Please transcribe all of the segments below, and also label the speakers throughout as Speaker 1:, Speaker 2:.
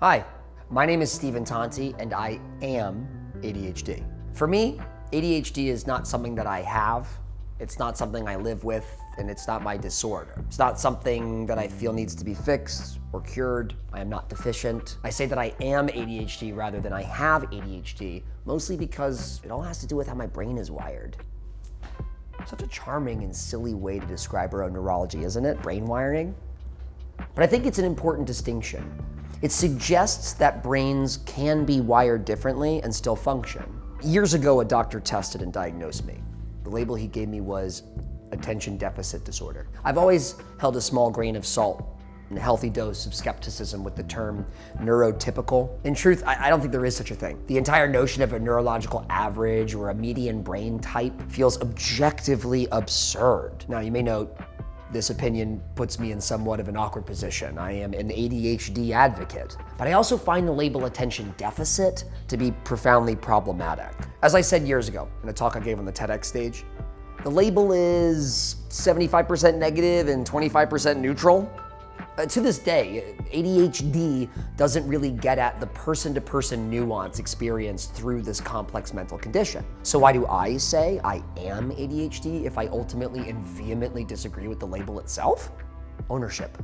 Speaker 1: Hi, my name is Stephen Tonti, and I am ADHD. For me, ADHD is not something that I have, it's not something I live with, and it's not my disorder. It's not something that I feel needs to be fixed or cured. I am not deficient. I say that I am ADHD rather than I have ADHD, mostly because it all has to do with how my brain is wired. Such a charming and silly way to describe our own neurology, isn't it? Brain wiring. But I think it's an important distinction. It suggests that brains can be wired differently and still function. Years ago, a doctor tested and diagnosed me. The label he gave me was attention deficit disorder. I've always held a small grain of salt and a healthy dose of skepticism with the term neurotypical. In truth, I don't think there is such a thing. The entire notion of a neurological average or a median brain type feels objectively absurd. Now, you may note, this opinion puts me in somewhat of an awkward position. I am an ADHD advocate, but I also find the label attention deficit to be profoundly problematic. As I said years ago in a talk I gave on the TEDx stage, the label is 75% negative and 25% neutral. To this day, ADHD doesn't really get at the person-to-person nuance experienced through this complex mental condition. So why do I say I am ADHD if I ultimately and vehemently disagree with the label itself? Ownership,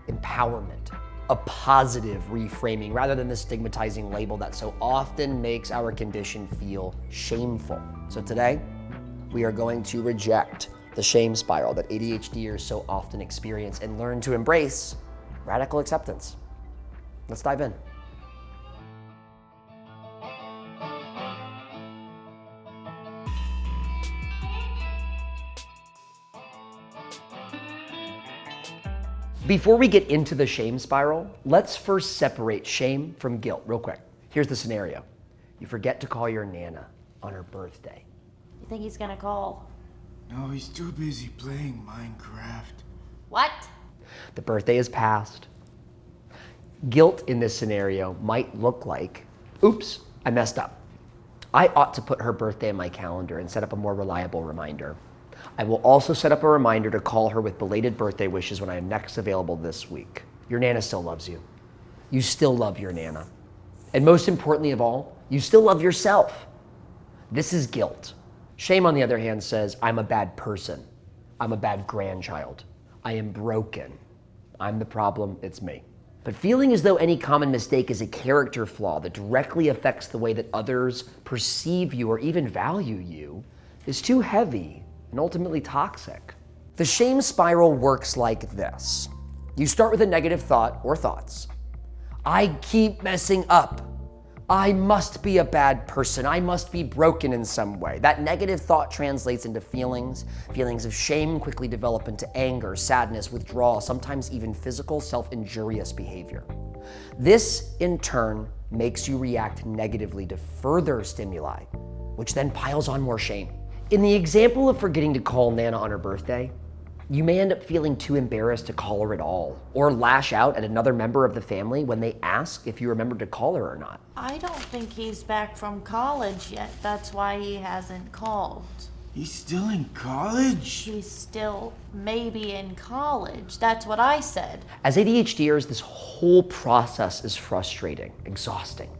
Speaker 1: empowerment, a positive reframing rather than the stigmatizing label that so often makes our condition feel shameful. So today, we are going to reject the shame spiral that ADHDers so often experience and learn to embrace radical acceptance. Let's dive in. Before we get into the shame spiral, let's first separate shame from guilt real quick. Here's the scenario. You forget to call your Nana on her birthday.
Speaker 2: You think he's gonna call?
Speaker 3: No, he's too busy playing Minecraft.
Speaker 2: What?
Speaker 1: The birthday is past. Guilt in this scenario might look like, oops, I messed up. I ought to put her birthday in my calendar and set up a more reliable reminder. I will also set up a reminder to call her with belated birthday wishes when I am next available this week. Your Nana still loves you. You still love your Nana. And most importantly of all, you still love yourself. This is guilt. Shame, on the other hand, says, I'm a bad person. I'm a bad grandchild. I am broken. I'm the problem, it's me. But feeling as though any common mistake is a character flaw that directly affects the way that others perceive you or even value you is too heavy and ultimately toxic. The shame spiral works like this. You start with a negative thought or thoughts. I keep messing up. I must be a bad person. I must be broken in some way. That negative thought translates into feelings. Feelings of shame quickly develop into anger, sadness, withdrawal, sometimes even physical, self-injurious behavior. This, in turn, makes you react negatively to further stimuli, which then piles on more shame. In the example of forgetting to call Nana on her birthday, you may end up feeling too embarrassed to call her at all, or lash out at another member of the family when they ask if you remembered to call her or not.
Speaker 2: I don't think he's back from college yet. That's why he hasn't called.
Speaker 3: He's still in college?
Speaker 2: He's still maybe in college. That's what I said.
Speaker 1: As ADHDers, this whole process is frustrating, exhausting.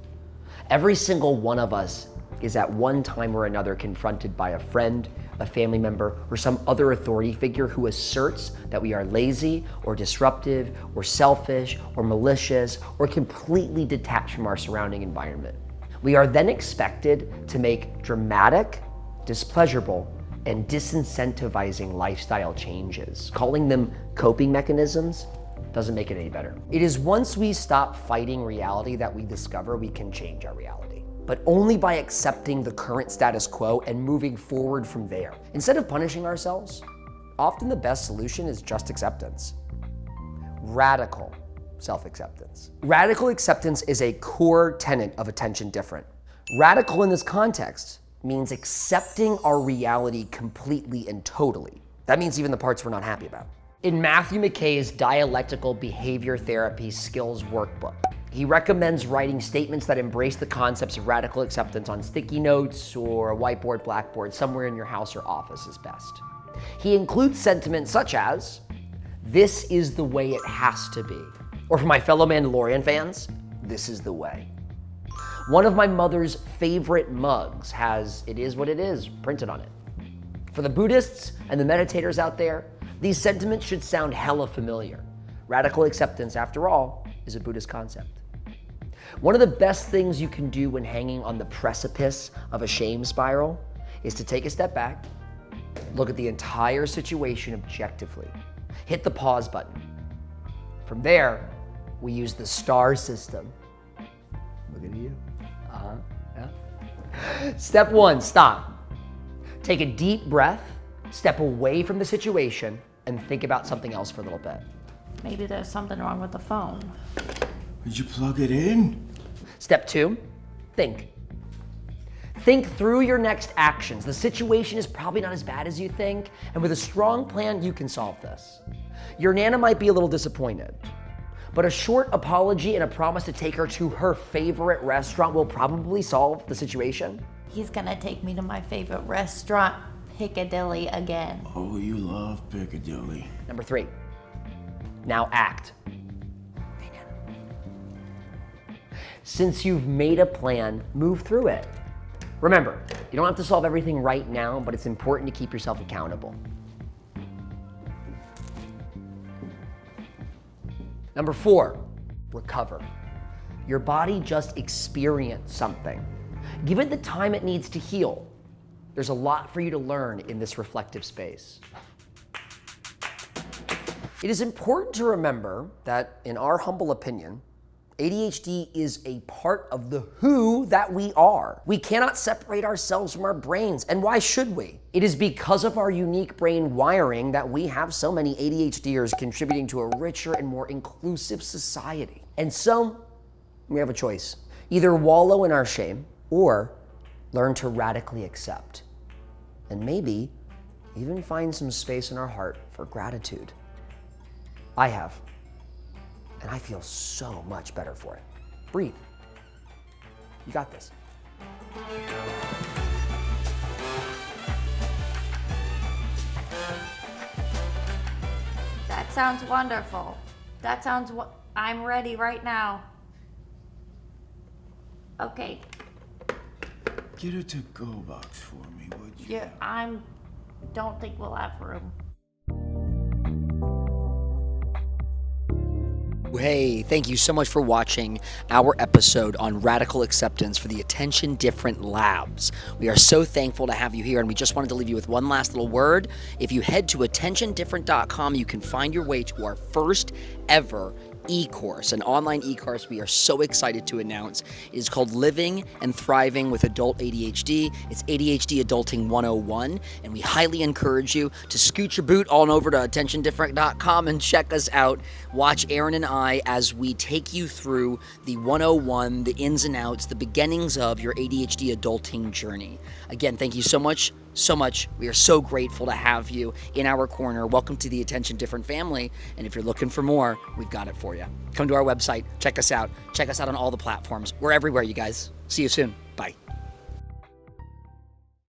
Speaker 1: Every single one of us is at one time or another confronted by a friend, a family member, or some other authority figure who asserts that we are lazy or disruptive or selfish or malicious or completely detached from our surrounding environment. We are then expected to make dramatic, displeasurable, and disincentivizing lifestyle changes. Calling them coping mechanisms doesn't make it any better. It is once we stop fighting reality that we discover we can change our reality, but only by accepting the current status quo and moving forward from there. Instead of punishing ourselves, often the best solution is just acceptance. Radical self-acceptance. Radical acceptance is a core tenet of Attention Different. Radical in this context means accepting our reality completely and totally. That means even the parts we're not happy about. In Matthew McKay's Dialectical Behavior Therapy Skills Workbook, he recommends writing statements that embrace the concepts of radical acceptance on sticky notes or a whiteboard, blackboard, somewhere in your house or office is best. He includes sentiments such as, this is the way it has to be. Or for my fellow Mandalorian fans, this is the way. One of my mother's favorite mugs has "It is what it is" printed on it. For the Buddhists and the meditators out there, these sentiments should sound hella familiar. Radical acceptance, after all, is a Buddhist concept. One of the best things you can do when hanging on the precipice of a shame spiral is to take a step back, look at the entire situation objectively, hit the pause button. From there, we use the STAR system. Look at you. Yeah. Step 1, stop. Take a deep breath, step away from the situation, and think about something else for a little bit.
Speaker 2: Maybe there's something wrong with the phone.
Speaker 3: Did you plug it in?
Speaker 1: Step 2, think. Think through your next actions. The situation is probably not as bad as you think, and with a strong plan, you can solve this. Your Nana might be a little disappointed, but a short apology and a promise to take her to her favorite restaurant will probably solve the situation.
Speaker 2: He's gonna take me to my favorite restaurant, Piccadilly, again.
Speaker 3: Oh, you love Piccadilly.
Speaker 1: Number 3, now act. Since you've made a plan, move through it. Remember, you don't have to solve everything right now, but it's important to keep yourself accountable. Number 4, recover. Your body just experienced something. Give it the time it needs to heal. There's a lot for you to learn in this reflective space. It is important to remember that, in our humble opinion, ADHD is a part of the who that we are. We cannot separate ourselves from our brains, and why should we? It is because of our unique brain wiring that we have so many ADHDers contributing to a richer and more inclusive society. And so, we have a choice. Either wallow in our shame, or learn to radically accept. And maybe even find some space in our heart for gratitude. I have. And I feel so much better for it. Breathe. You got this.
Speaker 2: That sounds wonderful. That sounds I'm ready right now. Okay.
Speaker 3: Get a to-go box for me, would you?
Speaker 2: Yeah, don't think we'll have room.
Speaker 1: Hey, thank you so much for watching our episode on radical acceptance for the Attention Different Labs. We are so thankful to have you here, and we just wanted to leave you with one last little word. If you head to attentiondifferent.com, you can find your way to our first ever e-course, an online e-course we are so excited to announce. It is called Living and Thriving with Adult ADHD. It's ADHD Adulting 101, and we highly encourage you to scoot your boot on over to attentiondifferent.com and check us out. Watch Aaron and I as we take you through the 101, the ins and outs, the beginnings of your ADHD adulting journey. Again, thank you so much. We are so grateful to have you in our corner. Welcome to the Attention Different family. And if you're looking for more, we've got it for you. Come to our website, check us out. Check us out on all the platforms. We're everywhere, you guys. See you soon. Bye.